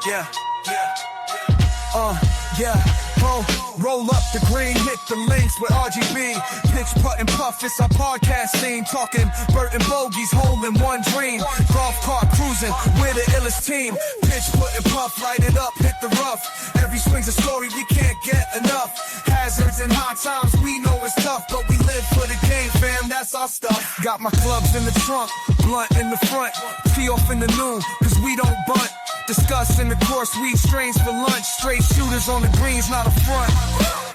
Yeah, yeah, yeah. Roll up the green, hit the links with RGB. Pitch, putt, and puff, it's our podcast scene. Talking Burt and Bogies, holding one dream. Golf cart cruising, we're the illest team. Pitch, putt, and puff, light it up, hit the rough. Every swing's a story, we can't get enough. Hazards and hard times, we know it's tough, but we live for the game, fam, that's our stuff. Got my clubs in the trunk, blunt in the front. Tee off in the noon, cause we don't bunt. Discussing the course, weed strains for lunch. Straight shooters on the greens, not a front.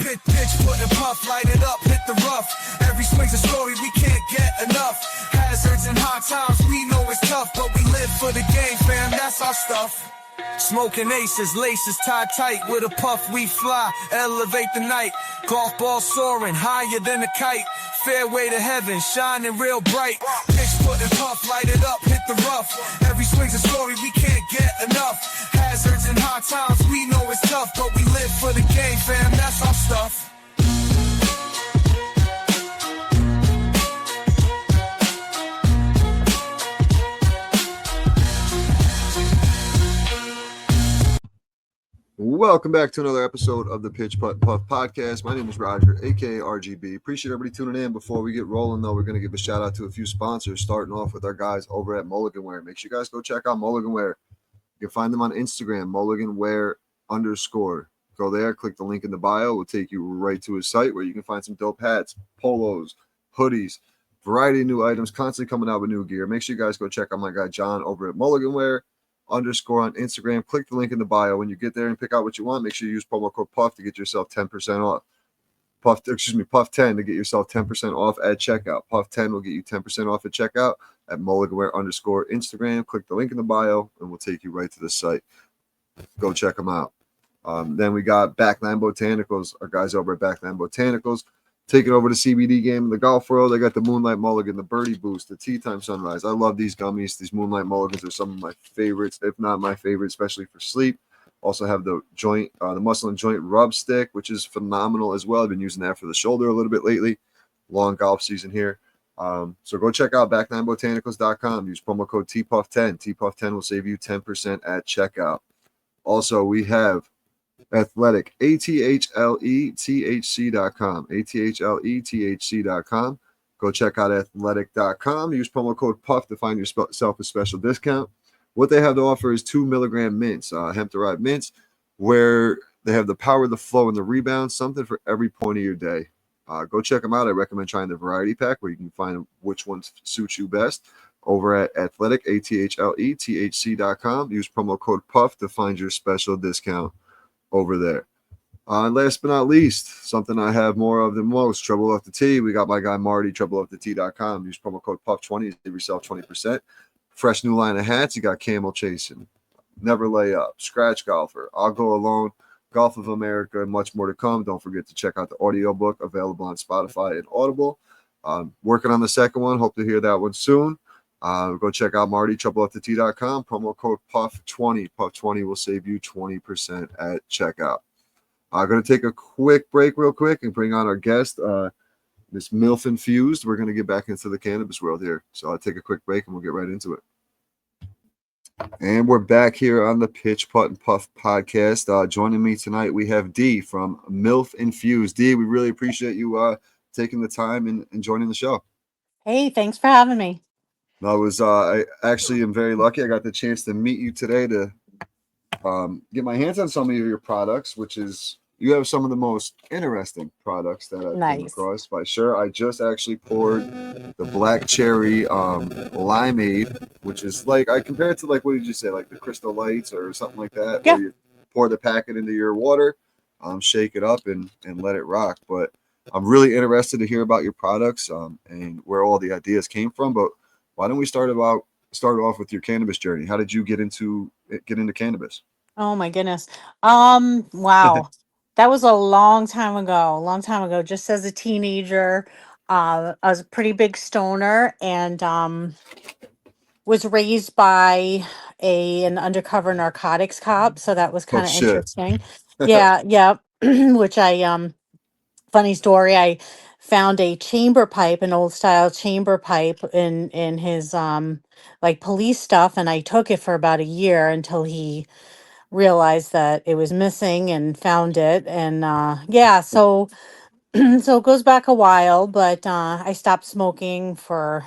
Pitch, put and puff, light it up, hit the rough. Every swing's a story, we can't get enough. Hazards and hard times, we know it's tough, but we live for the game, fam, that's our stuff. Smoking aces, laces tied tight. With a puff we fly, elevate the night. Golf ball soaring, higher than a kite. Fairway to heaven, shining real bright. Pitch, put and puff, light it up, hit the rough. Every swing's a story, we can't get enough. Hazards and hard times, we know it's tough, but we live for the game, fam, that's our stuff. Welcome back to another episode of the Pitch Putt Puff podcast. My name is Roger, aka RGB. Appreciate everybody tuning in. Before we get rolling, though, we're going to give a shout out to a few sponsors, starting off with our guys over at Mulligan Wear. Make sure you guys go check out Mulligan Wear. You can find them on Instagram, mulliganwear_. Go there, click the link in the bio. We'll take you right to his site where you can find some dope hats, polos, hoodies, variety of new items, constantly coming out with new gear. Make sure you guys go check out my guy John over at Mulligan Wear. _ on Instagram. Click the link in the bio. When you get there and pick out what you want, make sure you use promo code PUFF to get yourself 10% off. Puff10 to get yourself 10% off at checkout. Puff10 will get you 10% off at checkout at mulliganwear_ Instagram. Click the link in the bio and we'll take you right to the site. Go check them out. Then we got Backline Botanicals. Our guys over at Backline Botanicals taking over the CBD game in the golf world. I got the Moonlight Mulligan, the Birdie Boost, the Tea Time Sunrise. I love these gummies. These Moonlight Mulligans are some of my favorites, if not my favorite, especially for sleep. Also have the the muscle and joint rub stick, which is phenomenal as well. I've been using that for the shoulder a little bit lately. Long golf season here. So go check out backlinebotanicals.com. Use promo code TPUFF10. TPUFF10 will save you 10% at checkout. Also, we have Athletic, ATHLETHC.com, ATHLETHC.com. Go check out athletic.com. Use promo code PUFF to find yourself a special discount. What they have to offer is 2 milligram mints, hemp-derived mints, where they have the power, the flow, and the rebound, something for every point of your day. Go check them out. I recommend trying the variety pack where you can find which ones suits you best over at Athletic, ATHLETHC.com. Use promo code PUFF to find your special discount over there. Last but not least, something I have more of than most, Trouble Off the Tee. We got my guy Marty, TroubleOffTheTee.com. Use promo code PUFF20 to save yourself 20%. Fresh new line of hats. You got Camel Chasing, Never Lay Up, Scratch Golfer, I'll Go Alone, Golf of America, and much more to come. Don't forget to check out the audiobook available on Spotify and Audible. Working on the second one. Hope to hear that one soon. Go check out Marty, TroubleOffTheTee.com. Promo code PUFF20. PUFF20 will save you 20% at checkout. I'm going to take a quick break real quick and bring on our guest, Miss Milf Infused. We're going to get back into the cannabis world here. So I'll take a quick break and we'll get right into it. And we're back here on the Pitch, Putt, and Puff podcast. Joining me tonight, we have D from Milf Infused. D, we really appreciate you taking the time and joining the show. Hey, thanks for having me. I actually am very lucky. I got the chance to meet you today to get my hands on some of your products, which is, you have some of the most interesting products that I've come across by sure. I just actually poured the black cherry limeade, which is like, I compare it to like, what did you say, like the Crystal Lights or something like that, yeah. Where you pour the packet into your water, shake it up and let it rock. But I'm really interested to hear about your products and where all the ideas came from. But why don't we start off with your cannabis journey? How did you get into cannabis? Oh my goodness. Wow. That was a long time ago. Just as a teenager, I was a pretty big stoner and was raised by an undercover narcotics cop. So that was kind of interesting. Yeah. Which funny story, I found a chamber pipe, an old style chamber pipe in his like police stuff, and I took it for about a year until he realized that it was missing and found it. And yeah, so so it goes back a while, but I stopped smoking for,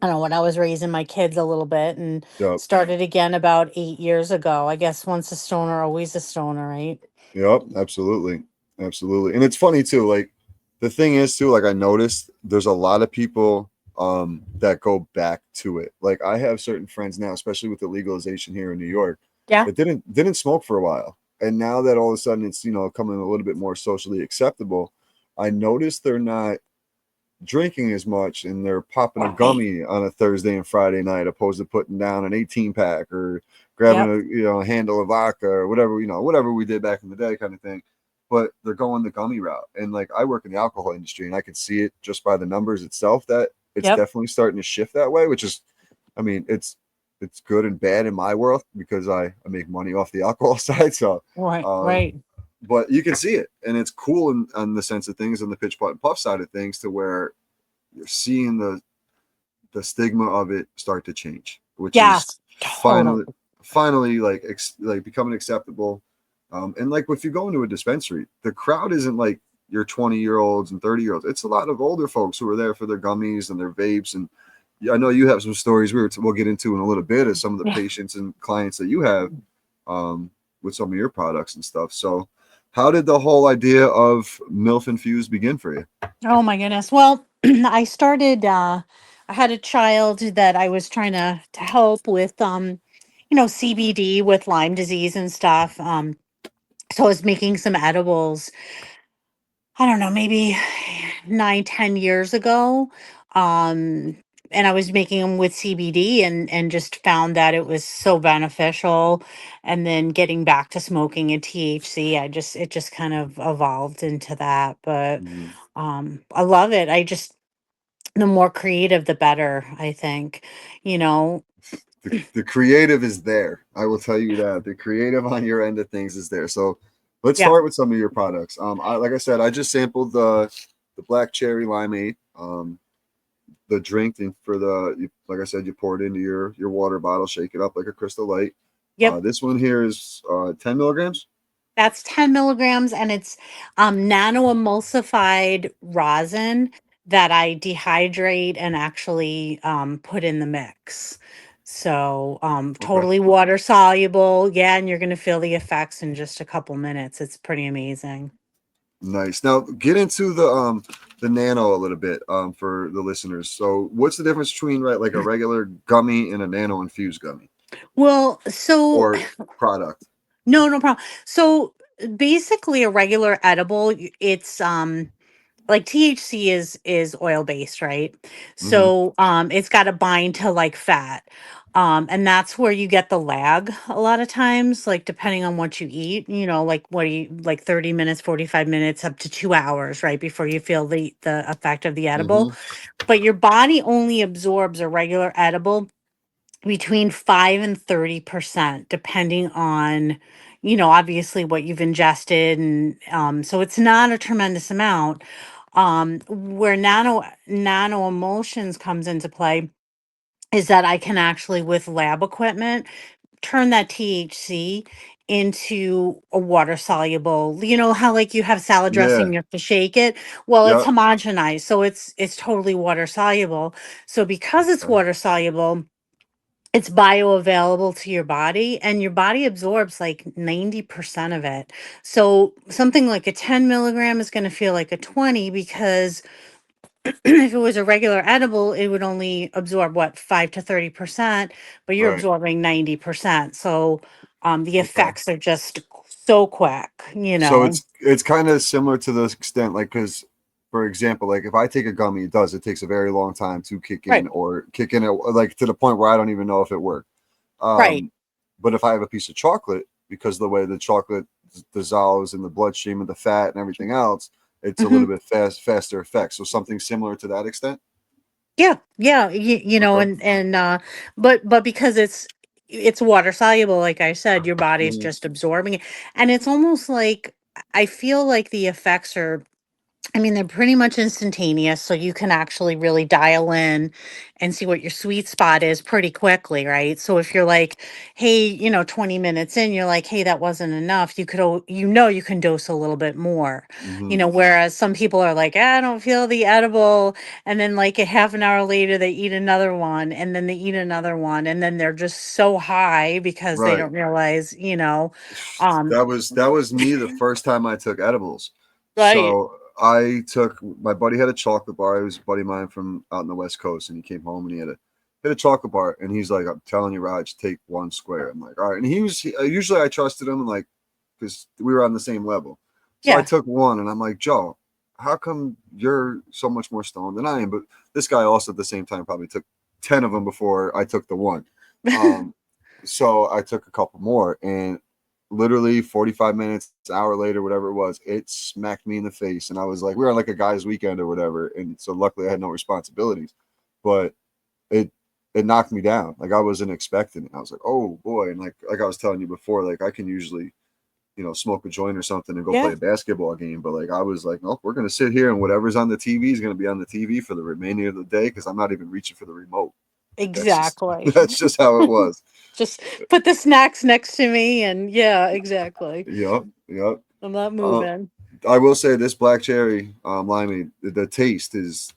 I don't know, when I was raising my kids a little bit, and Yep. started again about 8 years ago. I guess once a stoner, always a stoner, right? Yep. Absolutely. Absolutely. And it's funny too. Like the thing is too, like I noticed there's a lot of people that go back to it. Like I have certain friends now, especially with the legalization here in New York, Yeah. that didn't smoke for a while. And now that all of a sudden it's, coming a little bit more socially acceptable, I noticed they're not drinking as much and they're popping a Right. gummy on a Thursday and Friday night opposed to putting down an 18 pack or grabbing Yep. a handle of vodka or whatever, whatever we did back in the day kind of thing. But they're going the gummy route. And like I work in the alcohol industry and I can see it just by the numbers itself that it's Yep. definitely starting to shift that way, which is, I mean, it's good and bad in my world because I make money off the alcohol side. So Right. uh, Right. but you can see it and it's cool on the sense of things on the pitch putt and puff side of things to where you're seeing the stigma of it start to change, which is Yes. finally Totally. finally like becoming acceptable. And like if you go into a dispensary, the crowd isn't like your 20-year-olds and 30-year-olds. It's a lot of older folks who are there for their gummies and their vapes. And I know you have some stories we'll get into in a little bit of some of the Yeah. patients and clients that you have um, with some of your products and stuff. So, how did the whole idea of Milf Infused begin for you? Oh my goodness. Well, I started I had a child that I was trying to help with CBD with Lyme disease and stuff. So I was making some edibles, I don't know, maybe 9, 10 years ago. Um and I was making them with CBD, and just found that it was so beneficial. And then getting back to smoking and THC, it just kind of evolved into that. But Mhm. I love it. I just The more creative, the better, I think, you know? The creative is there. I will tell you that the creative on your end of things is there. So let's Yeah. start with some of your products. Like I said, I just sampled the black cherry limeade. The drink and like I said, you pour it into your water bottle, shake it up like a Crystal Light. Yep. This one here is 10 milligrams. That's 10 milligrams, and it's nano emulsified rosin that I dehydrate and actually put in the mix. So Okay. totally water soluble. Yeah, and you're going to feel the effects in just a couple minutes. It's pretty amazing. Nice. Now get into the nano a little bit for the listeners. So what's the difference between right like a regular gummy and a nano infused gummy Well, so or product? no, no problem. So basically a regular edible, it's like THC is oil based, right? Mm-hmm. So it's got to bind to like fat. And that's where you get the lag a lot of times, like depending on what you eat, like what do you like 30 minutes, 45 minutes, up to 2 hours, right? Before you feel the effect of the edible. Mm-hmm. But your body only absorbs a regular edible between 5 and 30%, depending on, obviously what you've ingested. And so it's not a tremendous amount. Where nano emulsions comes into play is that I can actually, with lab equipment, turn that THC into a water soluble. You know how like you have salad Yeah. dressing, you have to shake it. Well, it's Yeah. homogenized, so it's totally water soluble. So because it's Okay. water soluble, it's bioavailable to your body, and your body absorbs like 90% of it. So something like a 10 milligram is going to feel like a 20, because if it was a regular edible, it would only absorb what, 5 to 30%, but you're Right. absorbing 90%. So the Okay. effects are just so quick, you So know. it's kind of similar to the extent, like, because, for example, like if I take a gummy, it takes a very long time to Right. kick in, like to the point where I don't even know if it worked. Right. Um, but if I have a piece of chocolate, because the way the chocolate dissolves in the bloodstream of the fat and everything else, it's a little Mhm. bit faster effect. So something similar to that extent. Yeah, yeah, you know, Okay. and but because it's water soluble, like I said, your body's Mhm. just absorbing it, and it's almost like I feel like the effects are I mean, they're pretty much instantaneous, so you can actually really dial in and see what your sweet spot is pretty quickly, right? So if you're like, hey, 20 minutes in, you're like, hey, that wasn't enough, you could, you can dose a little bit more, Hmm. whereas some people are like, I don't feel the edible. And then like a half an hour later, they eat another one and then they eat another one. And then they're just so high because they Right. don't realize, um, That was me the first time I took edibles. right. So I took my buddy had a chocolate bar. He was a buddy of mine from out in the West Coast, and he came home and he had a chocolate bar, and he's like, "I'm telling you, Raj, take one square." I'm like, "All right." And usually I trusted him, and like because we were on the same level. So I Yeah. took one, and I'm like, "Joe, how come you're so much more stoned than I am?" But this guy also at the same time probably took 10 of them before I took the one. Um, so I took a couple more, and literally 45 minutes, an hour later, whatever it was, it smacked me in the face. And I was like, we were on like a guy's weekend or whatever. And so luckily I had no responsibilities, but it, it knocked me down. Like I wasn't expecting it. I was like, oh boy. And like I was telling you before, like I can usually, smoke a joint or something and go play Yeah, a basketball game. But like I was like, nope, we're going to sit here and whatever's on the TV is going to be on the TV for the remainder of the day because I'm not even reaching for the remote. Like that's just exactly. that's just how it was. Just put the snacks next to me and yeah, exactly. Yep, yep. I'm not Uh, moving. I will say this black cherry limeade, the taste is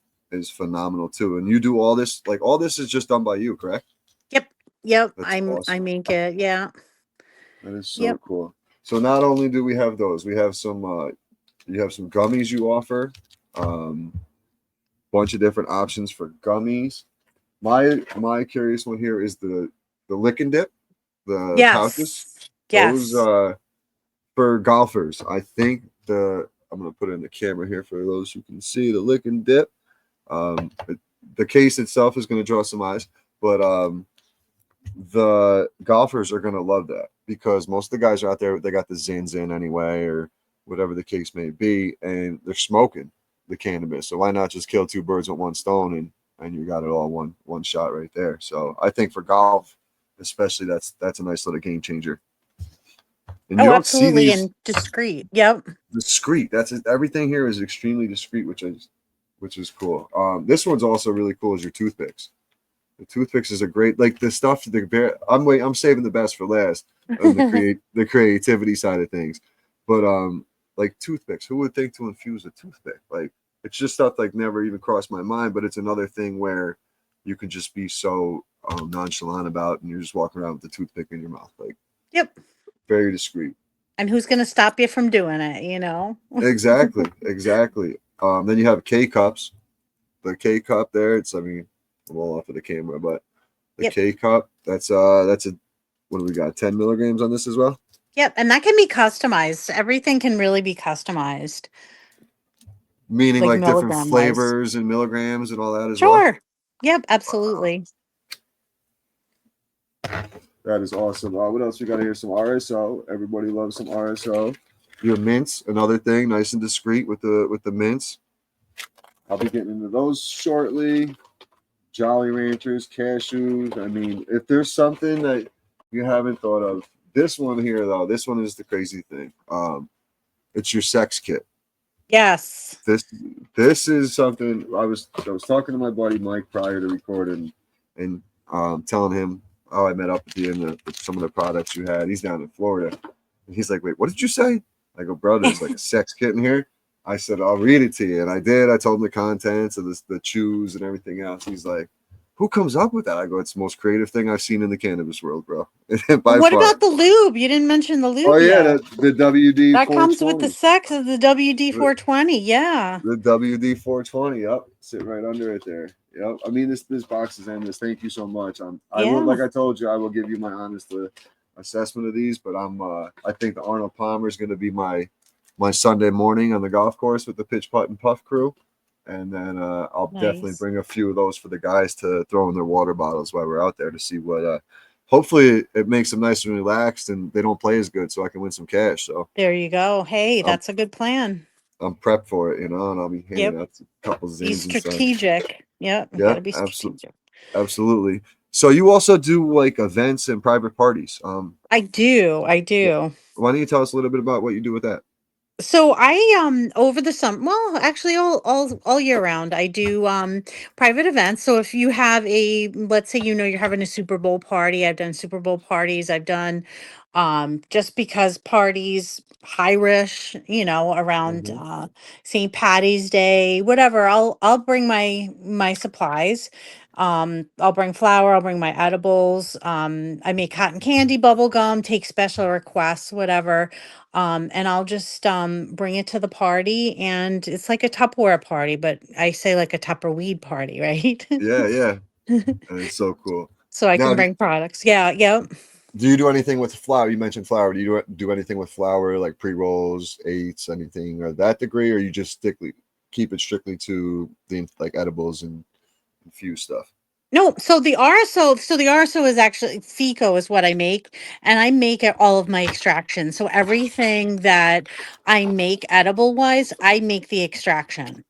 phenomenal too. And you do all this, like all this is just done by you, correct? Yep. Yep. That's I awesome. make it. Yeah. That is so Yep. cool. So not only do we have those, we have some you have some gummies you offer, um, bunch of different options for gummies. My curious one here is the lick and dip, the pouches. Yes. Those Yes. for golfers. I think I'm gonna put it in the camera here for those who can see the lick and dip. The case itself is gonna draw some eyes, but the golfers are gonna love that because most of the guys are out there. They got the zins in anyway, or whatever the case may be, and they're smoking the cannabis. So why not just kill two birds with one stone and you got it all one shot right there. So I think for golf, especially that's a nice little game changer. And you Oh, don't see absolutely. these And discreet. Yep. discreet. That's it. Everything here is extremely discreet, which is cool. This one's also really cool. Is your toothpicks. The toothpicks is a great like the stuff. I'm saving the best for last on the creativity side of things, but like toothpicks. Who would think to infuse a toothpick? Like it's just stuff like never even crossed my mind. But it's another thing where you can just be so nonchalant about, and you're just walking around with the toothpick in your mouth, like Yep. very discreet. And who's going to stop you from doing it? Exactly, exactly. Then you have K cups. The K cup there. It's I mean, a little off of the camera, but the Yep. K cup. That's a what do we got? 10 milligrams on this as well. Yep. And that can be customized. Everything can really be customized, Meaning like like different milligram wise. flavors and milligrams and all that as well. Sure. Yep. Wow, Absolutely. that is awesome. What else we got here? Some RSO. Everybody loves some RSO. Your mints, another thing, nice and discreet with the mints. I'll be getting into those shortly. Jolly Ranchers, cashews. I mean, if there's something that you haven't thought of, this one here though, this one is the crazy thing. It's your sex kit. Yes. This this is something I was talking to my buddy Mike prior to recording, and telling him, oh, I met up with you and some of the products you had. He's down in Florida, and he's like, wait, what did you say? I go, bro, there's like a sex kit in here. I said, I'll read it to you. And I did. I told him the contents of the chews and everything else. He's like, who comes up with that? I go, it's the most creative thing I've seen in the cannabis world, bro. By What far. about the lube? You didn't mention the Oh, lube yeah, yet. the WD That comes with the 420. sex of the WD The, 420. Yeah. the WD 420. Yep. Sitting right under it there. Yep. I mean, this box is endless. Thank you so much. I will, Yeah. like I told you, I will give you my honest assessment of these, but I think the Arnold Palmer is going to be my Sunday morning on the golf course with the pitch putt and puff crew. And then I'll definitely Nice. bring a few of those for the guys to throw in their water bottles while we're out there to see what. Hopefully, it makes them nice and relaxed, and they don't play as good, so I can win some cash. So There you go. Hey, I'm that's a good plan. I'm prepped for it, and I'll be handing Yep. out a couple Be zins and stuff. strategic. Yep. Got Yeah, to be absolutely, strategic. absolutely. So you also do like events and private parties. I do. I Wh- do. why don't you tell us a little bit about what you do with that? So I over the summer, well, actually all year round, I do private events. So if you have a, let's say, you're having a Super Bowl party, I've done Super Bowl parties, I've done just because parties, Irish, around Hmm. St. Patty's Day, whatever. I'll bring my supplies. I'll bring flour, I'll bring my edibles. I make cotton candy, bubble gum, take special requests, whatever. And I'll just bring it to the party, and it's like a Tupperware party, but I say like a Tupperweed party, right? Yeah, yeah, and it's so cool. So I Now, can bring products. Yeah, yeah. do you do anything with flour? You mentioned flour. Do you do anything with flour, like pre rolls, eights, anything or that degree, or you just keep it strictly to the like edibles and infused stuff? No, so the RSO is actually FICO is what I make, and I make it all of my extraction. So everything that I make edible wise, I make the extraction.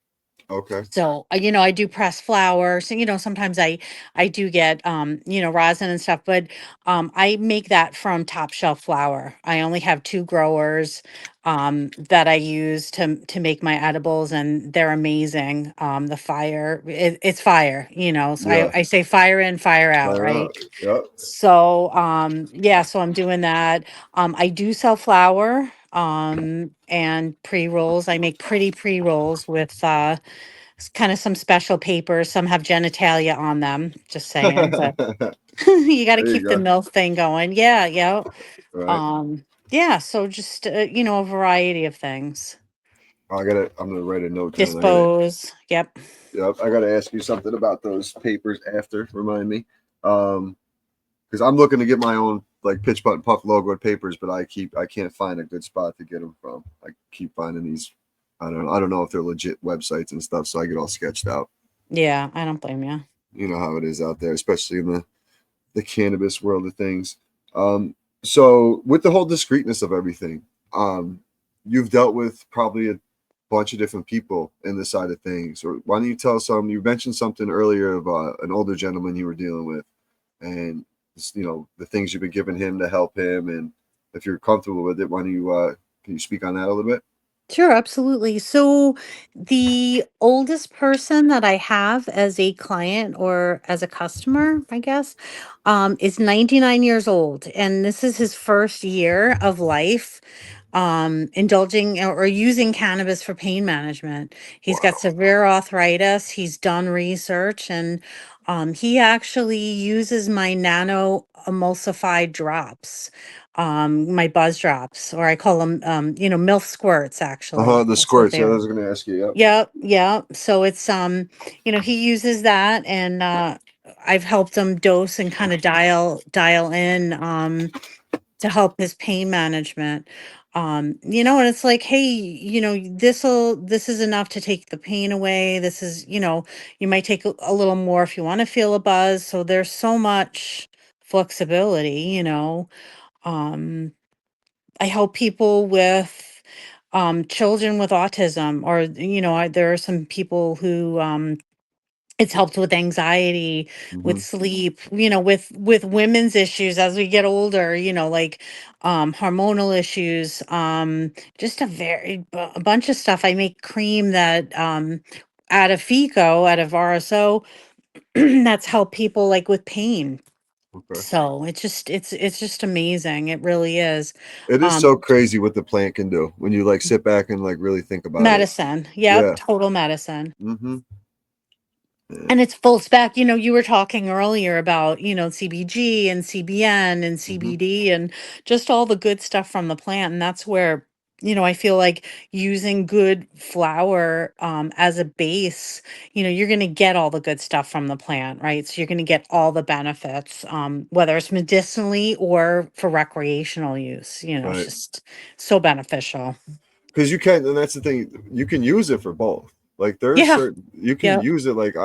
Okay. So, I do press flour. So, sometimes I do get rosin and stuff, but I make that from top shelf flour. I only have two growers that I use to make my edibles, and they're amazing. The fire, it's fire, so I, Yeah. I say fire in, fire out, Fire right? out. Yep. So, yeah, so I'm doing that. I do sell flour and pre-rolls. I make pretty pre-rolls with kind of some special papers. Some have genitalia on them, just saying, but There you got to you keep the go. MILF thing going. Yeah, yeah. Right. Yeah, so just a variety of things. I'm gonna write a note down. Dispose. Yep. Yep. I gotta ask you something about those papers after. Remind me. Um, because I'm looking to get my own like pitch button puff logo papers, but I can't find a good spot to get them from. I keep finding these. I don't know if they're legit websites and stuff, so I get all sketched out. Yeah, I don't blame you. You know how it is out there, especially in the cannabis world of things. So with the whole discreetness of everything, um, you've dealt with probably a bunch of different people in this side of things. Or why don't you tell some? You mentioned something earlier of an older gentleman you were dealing with, and the things you've been giving him to help him, and if you're comfortable with it, why don't you can you speak on that a little bit? Sure, absolutely. So, the oldest person that I have as a client or as a customer, I guess, is 99 years old. And this is his first year of life, indulging or using cannabis for pain management. He's got Wow. severe arthritis. He's done research, and he actually uses my nano emulsified drops, my buzz drops, or I call them, MILF squirts, Uh huh. actually. The That's what squirts. they Yeah, I are. was going to ask you. Yep. Yep, yep. So it's, he uses that, and I've helped him dose and kind of dial in, to help his pain management. And it's like, hey, this is enough to take the pain away. This is, you might take a little more if you want to feel a buzz. So there's so much flexibility. Um, I help people with children with autism, or there are some people who it's helped with anxiety, with Hmm. sleep, with women's issues as we get older, like hormonal issues, just a bunch of stuff. I make cream that out of FICO, out of RSO, that's helped people like with pain. Okay. So it's just amazing. It really is. It is Um, so crazy what the plant can do when you like sit back and like really think about it. Medicine. Yep, Yeah. total medicine. Mm-hmm. Yeah. And it's full spec. You were talking earlier about, CBG and CBN and Mm-hmm. CBD and just all the good stuff from the plant. And that's where, I feel like using good flour as a base, you're going to get all the good stuff from the plant, right? So you're going to get all the benefits, whether it's medicinally or for recreational use. It's Right. just so beneficial. Because you can, and that's the thing, you can use it for both. Like there's Yeah. certain you can Yeah. use it like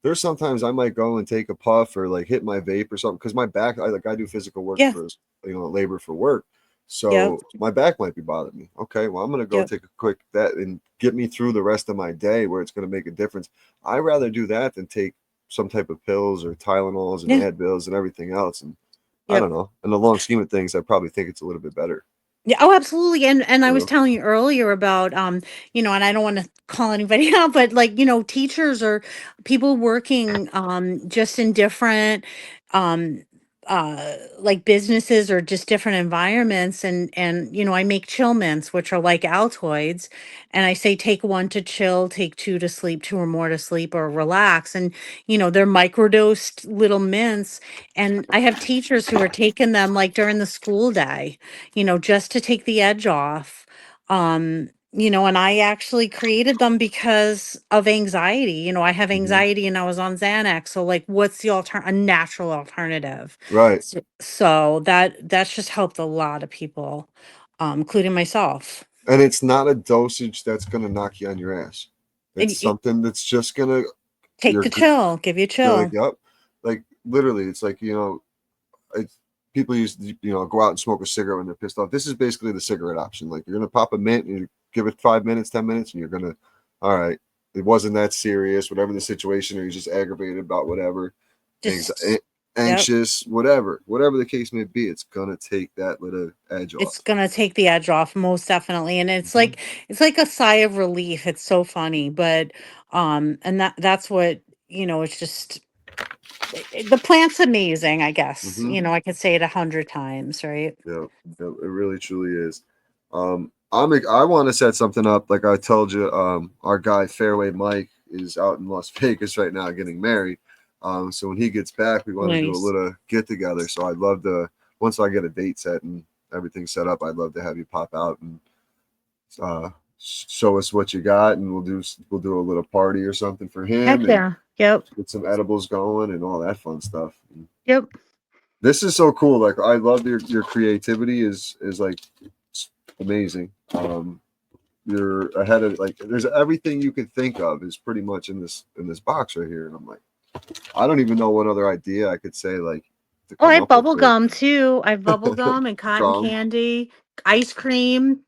there's sometimes I might go and take a puff or like hit my vape or something because my back I do physical work Yeah. for labor for work. Yep. So my back might be bothering me. Okay, well I'm gonna go Yep. take a quick that and get me through the rest of my day where it's gonna make a difference. I rather do that than take some type of pills or Tylenols and Yeah. Advils and everything else. And I Yep. don't know. In the long scheme of things, I probably think it's a little bit better. Yeah, oh, absolutely. And I You was know? telling you earlier about and I don't want to call anybody out, but like, teachers or people working just in different um like businesses or just different environments, and I make chill mints, which are like Altoids, and I say take one to chill, take two to sleep, two or more to sleep or relax. And they're microdosed little mints, and I have teachers who are taking them like during the school day, just to take the edge off. And I actually created them because of anxiety. I have Mhm. anxiety and I was on Xanax. So like what's the a natural alternative? Right. So that's just helped a lot of people, including myself. And it's not a dosage that's gonna knock you on your ass. And It's something that's just gonna take you're the chill, give you you're like, chill. yep. Like literally, it's like, it's, people used to, go out and smoke a cigarette when they're pissed off. This is basically the cigarette option. Like you're gonna pop a mint and you give it 5 minutes, 10 minutes, and you're gonna, all right, it wasn't that serious, whatever the situation, or you're just aggravated about whatever, Just yep. anxious, whatever the case may be, it's gonna take that little edge It's off. gonna take the edge off, most definitely. And Hmm. it's like a sigh of relief. It's so funny. But and that's what, it's just the plant's amazing, I guess. Hmm. I could say it 100 times, right? Yeah, yeah, it really truly is. I want to set something up. Like I told you, our guy Fairway Mike is out in Las Vegas right now getting married. So when he gets back, we want to do a Nice. little get together. So I'd love to, once I get a date set and everything set up, I'd love to have you pop out and show us what you got, and we'll do a little party or something for him Heck and yeah. Yep. get some edibles going and all that fun stuff. Yep. This is so cool. Like I love your creativity is like amazing. You're ahead of, like, there's everything you could think of is pretty much in this box right here, and I'm like, I don't even know what other idea I could say like to Oh, I come have up with bubble for gum too. I have bubble gum and cotton gum. candy, ice cream.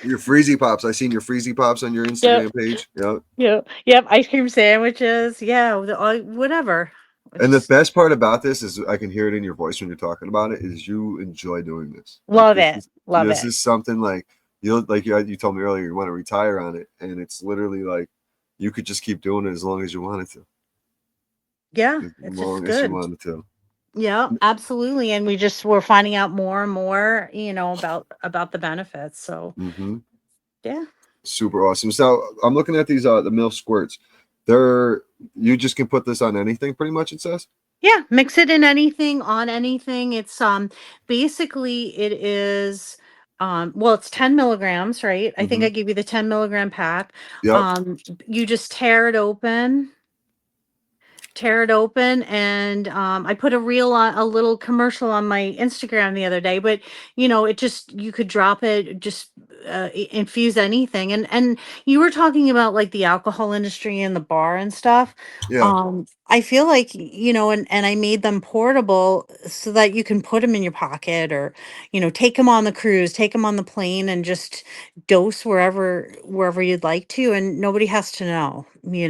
Your freezy pops. I seen your freezy pops on your Yep. Instagram page. Yeah. Yep. Yep. Ice cream sandwiches. Yeah. Whatever. And the It's best part about this is I can hear it in your voice when you're talking about it. Is you enjoy doing this? Like love it. Love this it. is something like you told me earlier you want to retire on it, and it's literally like you could just keep doing it as long as you wanted to, Yeah. as It's just long as you good. wanted to. Yeah, absolutely. And we're finding out more and more, about the benefits. So Hmm. yeah. Super awesome. So I'm looking at these the Milf squirts. They're you just can put this on anything pretty much. It says. Yeah, mix it in anything, on anything. It's basically it is well, it's 10 milligrams, right? I think Hmm. I gave you the 10 milligram pack. Yep. You just tear it open, and I put a little commercial on my Instagram the other day. But it just, you could drop it, just infuse anything. And you were talking about like the alcohol industry and the bar and stuff. Yeah. I feel like, and I made them portable so that you can put them in your pocket, or take them on the cruise, take them on the plane, and just dose wherever you'd like to, and nobody has to know.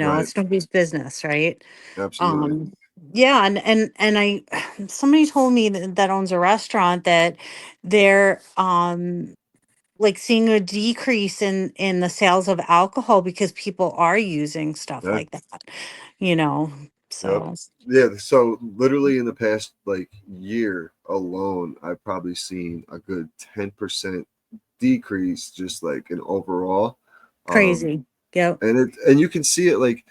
Right. It's nobody's business, right? Absolutely. um yeah, and I somebody told me that owns a restaurant that they're like seeing a decrease in the sales of alcohol because people are using stuff Yeah. like that, you know Yep. so Yeah. So literally in the past like year alone, I've probably seen a good 10% decrease just like in overall. Um, crazy. Yep. and you can see it like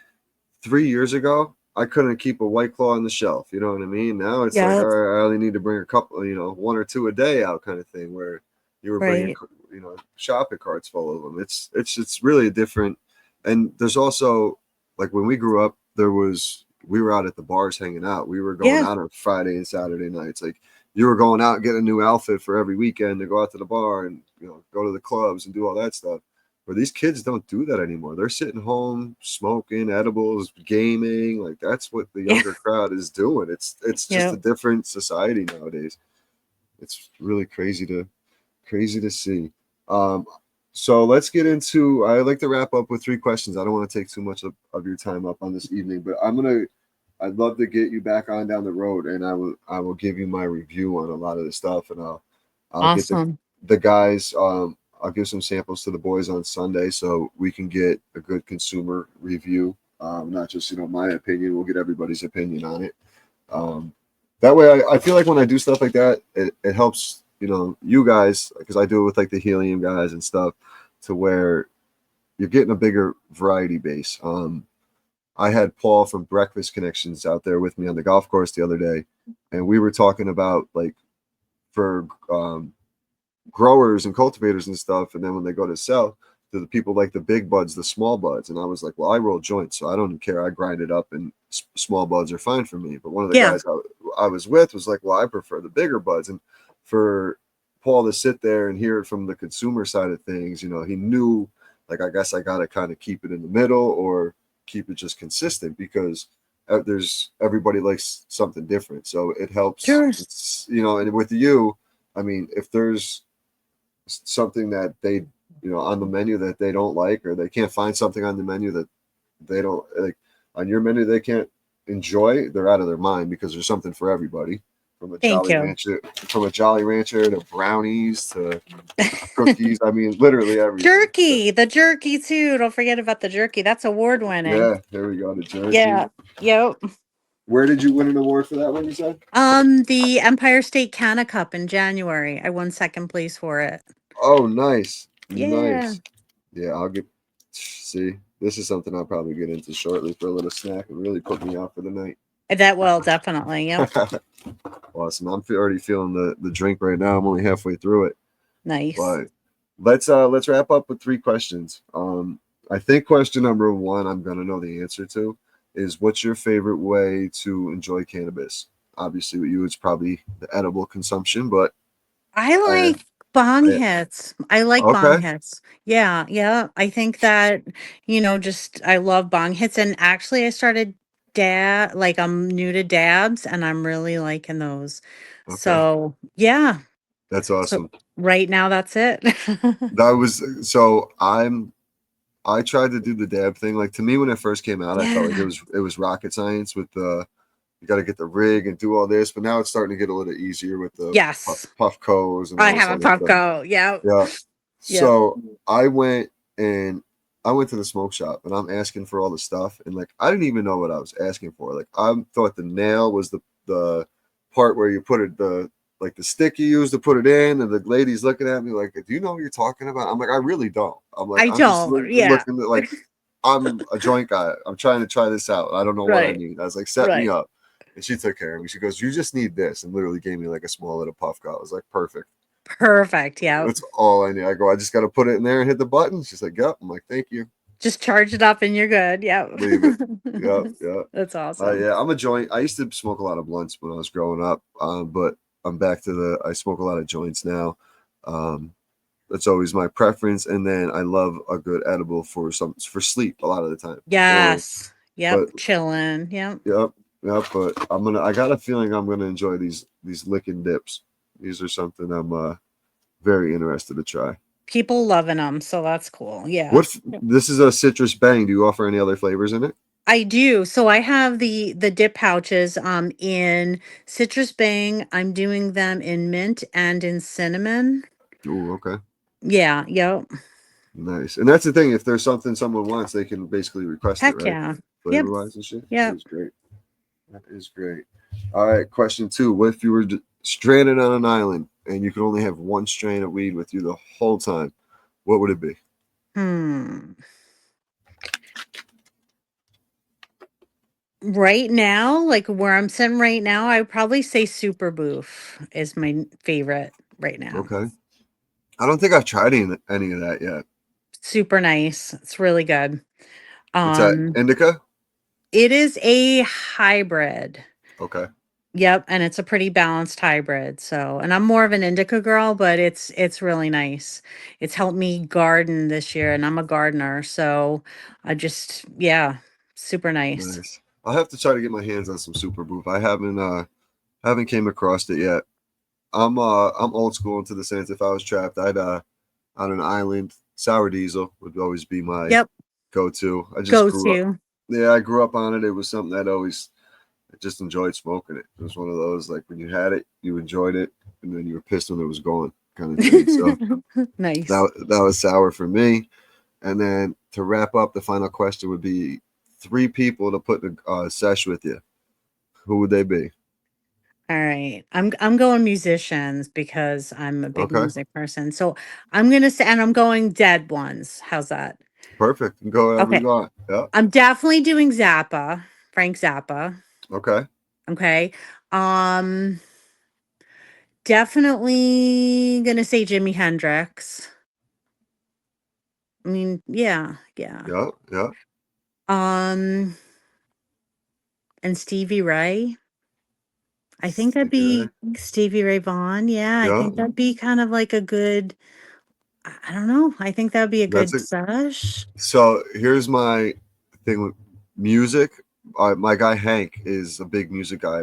3 years ago, I couldn't keep a White Claw on the shelf. You know what I mean? Now it's like, all Yep. right, I only need to bring a couple, one or two a day out, kind of thing. Where you were bringing, Right. shopping carts full of them. It's really a different. And there's also like when we grew up, we were out at the bars hanging out. We were going Yeah. out on Friday and Saturday nights. Like you were going out and getting a new outfit for every weekend to go out to the bar and go to the clubs and do all that stuff, where these kids don't do that anymore. They're sitting home smoking edibles, gaming. Like that's what the Yeah. younger crowd is doing. It's just a Yep. different society nowadays. It's really crazy to see. Um, so let's get into. I like to wrap up with three questions. I don't want to take too much of your time up on this evening, but I'd love to get you back on down the road, and I will give you my review on a lot of the stuff, and I'll get the Awesome. the guys, I'll give some samples to the boys on Sunday so we can get a good consumer review. Not just, my opinion, we'll get everybody's opinion on it. That way, I feel like when I do stuff like that, it helps, you guys, because I do it with like the helium guys and stuff, to where you're getting a bigger variety base. I had Paul from Breakfast Connections out there with me on the golf course the other day, and we were talking about like for growers and cultivators and stuff, and then when they go to sell to the people like the big buds, the small buds, and I was like, well, I roll joints, so I don't care. I grind it up, and small buds are fine for me. But one of the Yeah. guys I was with was like, well, I prefer the bigger buds, and for Paul to sit there and hear it from the consumer side of things, he knew, like, I guess I got to kind of keep it in the middle or keep it just consistent, because there's everybody likes something different, so it helps. Sure. And with you, I mean, if there's something that they on the menu that they don't like, or they can't find something on the menu that they don't like on your menu they can't enjoy, they're out of their mind, because there's something for everybody, from a Thank Jolly you. Rancher to brownies to cookies. I mean, literally everything. Jerky, the jerky too. Don't forget about the jerky. That's award winning. Yeah, there we go. The jerky. Yeah. Yep. Where did you win an award for that one, you said? The Empire State Canna Cup in January. I won second place for it. Oh, nice. Yeah. Nice. Yeah, see, this is something I'll probably get into shortly for a little snack and really put me out for the night. That will definitely. Yep. Awesome. I'm already feeling the drink right now. I'm only halfway through it. Nice. But let's wrap up with 3 questions. I think question number 1 I'm gonna know the answer to is, what's your favorite way to enjoy cannabis? Obviously, with you, it's probably the edible consumption, but I like bong hits. I like bong okay. hits. Yeah, yeah. I think that, just I love bong hits. And actually I started I'm new to dabs and I'm really liking those. Okay. So yeah. That's So awesome. right now that's it. That was so I tried to do the dab thing. Like, to me, when it first came out, I felt like it was rocket science with the, you got to get the rig and do all this. But now it's starting to get a little easier with the Yes. Puffcos and all I this have a other stuff. Puffco. Yeah. Yeah. Yeah. So I went to the smoke shop, and I'm asking for all the stuff, and like I didn't even know what I was asking for. Like, I thought the nail was the part where you put it, the stick you use to put it in, and the lady's looking at me like, do you know what you're talking about? I'm like, I really don't. I'm like, I'm just looking at, like, I'm a joint guy. I'm trying to try this out. I don't know what I need. I was like, set me up. And she took care of me. She goes, you just need this, and literally gave me like a small little puff go. I was like, perfect. Yeah. That's all I need. I go, I just got to put it in there and hit the button. She's like, yep. I'm like, thank you. Just charge it up and you're good. Yeah. Leave it. Yeah. That's awesome. Yeah, I'm a joint. I used to smoke a lot of blunts when I was growing up, but I'm back to I smoke a lot of joints now. That's always my preference. And then I love a good edible for sleep a lot of the time. Yes. Chilling. Yep. But I got a feeling I'm gonna enjoy these licking dips. These are something I'm very interested to try. People loving them, so that's cool. Yeah. This is a citrus bang. Do you offer any other flavors in it? I do. So I have the dip pouches in citrus bang. I'm doing them in mint and in cinnamon. Oh, okay. Yeah. Yep. Nice. And that's the thing. If there's something someone wants, they can basically request it, right? Yeah. Flavor wise and shit. Yeah. That is great. That is great. All right. Question 2. What if you were stranded on an island and you could only have one strain of weed with you the whole time? What would it be? Right now, like where I'm sitting right now, I would probably say Super Boof is my favorite right now. Okay. I don't think I've tried any of that yet. Super nice. It's really good. It's an indica? It is a hybrid. Okay. Yep, and it's a pretty balanced hybrid. So, and I'm more of an indica girl, but it's really nice. It's helped me garden this year, and I'm a gardener, so I just super nice. Nice. I'll have to try to get my hands on some Super Boof. I haven't came across it yet. I'm old school into the sense, if I was trapped, I'd on an island, sour diesel would always be my go-to. I just grew up. Yeah, I grew up on it. It was something I just enjoyed smoking it. It was one of those, like, when you had it, you enjoyed it, and then you were pissed when it was gone. kind of thing. So Nice. that was sour for me. And then to wrap up, the final question would be three people to put in a sesh with you. Who would they be? All right. I'm going musicians because I'm a big Okay, music person. So I'm gonna say, and I'm going dead ones. How's that? perfect. Go wherever you Okay. want. Yeah. I'm definitely doing Zappa, Frank Zappa. Okay. Okay. Um, definitely gonna say Jimi Hendrix. I mean, yeah, yeah. Yeah. Yeah. Um, and Stevie Ray. I think that'd Stevie Ray. be Stevie Ray Vaughan. Yeah, I Yeah. think that'd be kind of like a good. I don't know. I think that'd be a That's good it. sesh. So here's my thing with music. My guy Hank is a big music guy.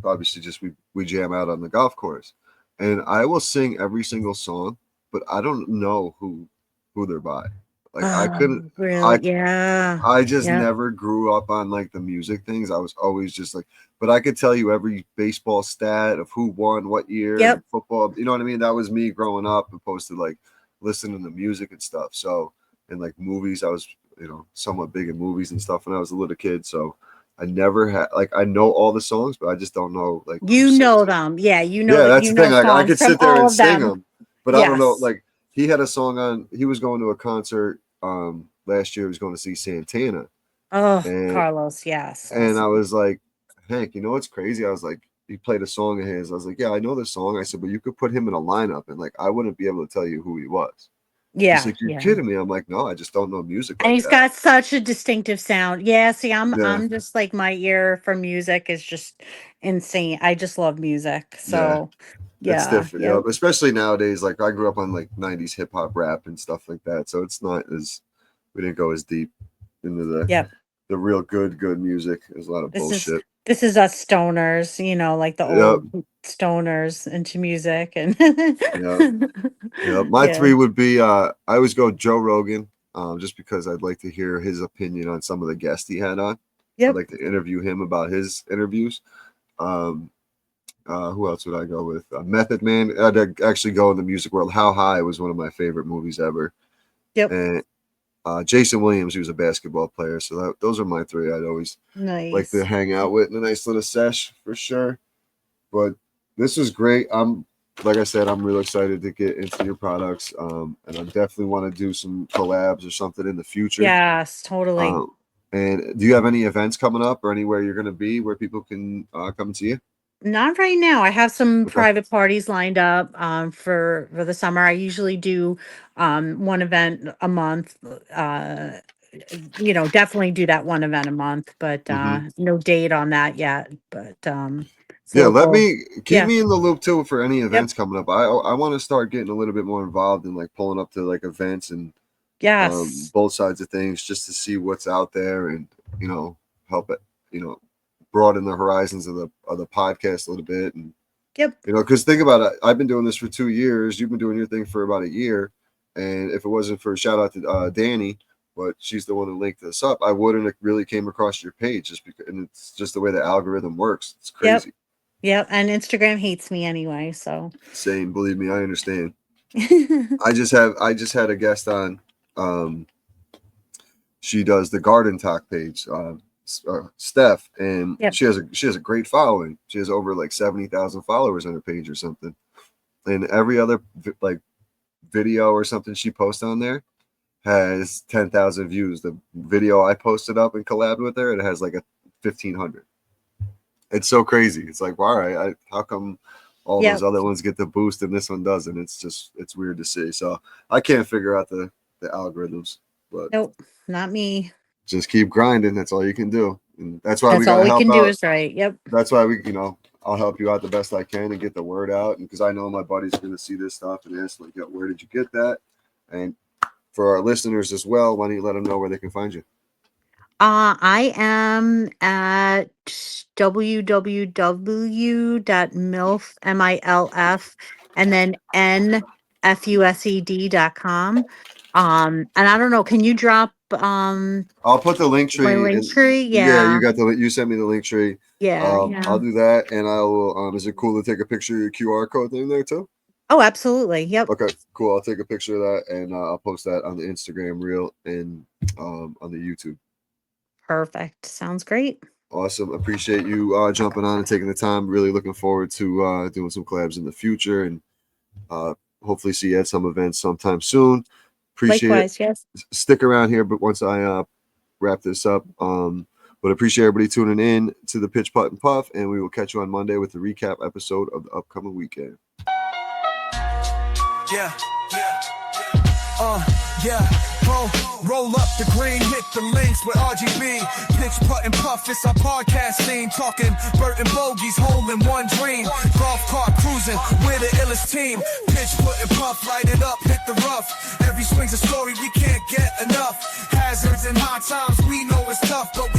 Obviously, just we jam out on the golf course, and I will sing every single song, but I don't know who they're by. Like I couldn't. Oh, really? I Yeah. I just Yep. never grew up on like the music things. I was always just like, but I could tell you every baseball stat of who won what year and Yep. football. You know what I mean? That was me growing up, opposed to like listening to music and stuff. So, and like movies, I was, somewhat big in movies and stuff when I was a little kid. So I never had, like, I know all the songs, but I just don't know like who You sings know them. them. Yeah, you know Yeah, that that's you the know thing. Like I songs could from sit there all and of sing them. them, but I don't know. Yes. Like he had a song on. He was going to a concert last year. He was going to see Santana, Oh, and Carlos, yes. and I Awesome. was like, Hank, you know what's crazy? I was like, he played a song of his. I was like, yeah, I know this song. I said, but you could put him in a lineup, and like I wouldn't be able to tell you who he was. He's Yeah, like, you're yeah. kidding me. I'm like, no, I just don't know music And like he's that. got such a distinctive sound. Yeah, see, I'm Yeah, I'm just like my ear for music is just insane. I just love music. yeah, So, it's yeah, different. yep, Especially nowadays. Like I grew up on like '90s hip hop rap and stuff like that, so it's not as we didn't go as deep into yep. the real good music. There's a lot of This is bullshit. this is us stoners, like the Yep, old stoners into music and yep, yep. My yeah. three would be I always go Joe Rogan, just because I'd like to hear his opinion on some of the guests he had on. I'd Yep. like to interview him about his interviews. Um, who else would I go with? Method Man. I'd actually go in the music world. How High was one of my favorite movies ever. Yep. And Jason Williams, he was a basketball player. So those are my three. I'd always like to Nice. hang out with in a nice little sesh for sure. But this was great. Like I said, I'm real excited to get into your products. And I definitely want to do some collabs or something in the future. Yes, totally. Um, and do you have any events coming up or anywhere you're going to be where people can come to you? Not right now. I have some Okay. private parties lined up for the summer. I usually do one event a month. Definitely do that one event a month, but Hmm. no date on that yet. But it's Yeah, let local. me keep Yeah. me in the loop too for any Yep. events coming up. I want to start getting a little bit more involved in like pulling up to like events and Yes. both sides of things just to see what's out there and you know help it broaden the horizons of the podcast a little bit and Yep. because think about it, I've been doing this for 2 years, you've been doing your thing for about a year, and if it wasn't for shout out to Danny, but she's the one who linked this up, I wouldn't have really came across your page just because, and it's just the way the algorithm works. It's Yep. crazy. Yep. And Instagram hates me anyway, so Same, believe me, I understand. I just had a guest on. Um, she does the garden talk page, Steph, and Yep. she has a great following. She has over like 70,000 followers on her page or something. And every other like video or something she posts on there has 10,000 views. The video I posted up and collabed with her, it has like a 1,500. It's so crazy. It's like, all right, how come all those Yep. other ones get the boost and this one doesn't? It's weird to see. So I can't figure out the algorithms, but Nope. Not me. just keep grinding. That's all you can do, and that's why we That's got all to we help can do out. is right. Yep. That's why I'll help you out the best I can and get the word out. And because I know my buddy's going to see this stuff and ask like, "Yo, where did you get that?" And for our listeners as well, why don't you let them know where they can find you? I am at www.milf, MILF, and then nfused.com. And I don't know, can you drop I'll put the link my tree link and tree? yeah, Yeah. you sent me the link tree. Yeah. Yeah. I'll do that, and I will. Is it cool to take a picture of your QR code thing there too? Oh, absolutely. Yep. Okay, cool. I'll take a picture of that and I'll post that on the Instagram reel and on the YouTube. Perfect. Sounds great. Awesome. Appreciate you jumping on and taking the time. Really looking forward to doing some collabs in the future and hopefully see you at some events sometime soon. Appreciate it. Likewise. Yes. Stick around here, but once I wrap this up, but appreciate everybody tuning in to the Pitch Putt and Puff, and we will catch you on Monday with the recap episode of the upcoming weekend. Yeah, yeah. Roll up the green, hit the links with RGB. Pitch, putt, and puff, it's our podcast scene. Talking Burt and Bogies, hole in one dream. Golf cart cruising, we're the illest team. Pitch, putt, and puff, light it up, hit the rough. Every swing's a story, we can't get enough. Hazards and high times, we know it's tough, but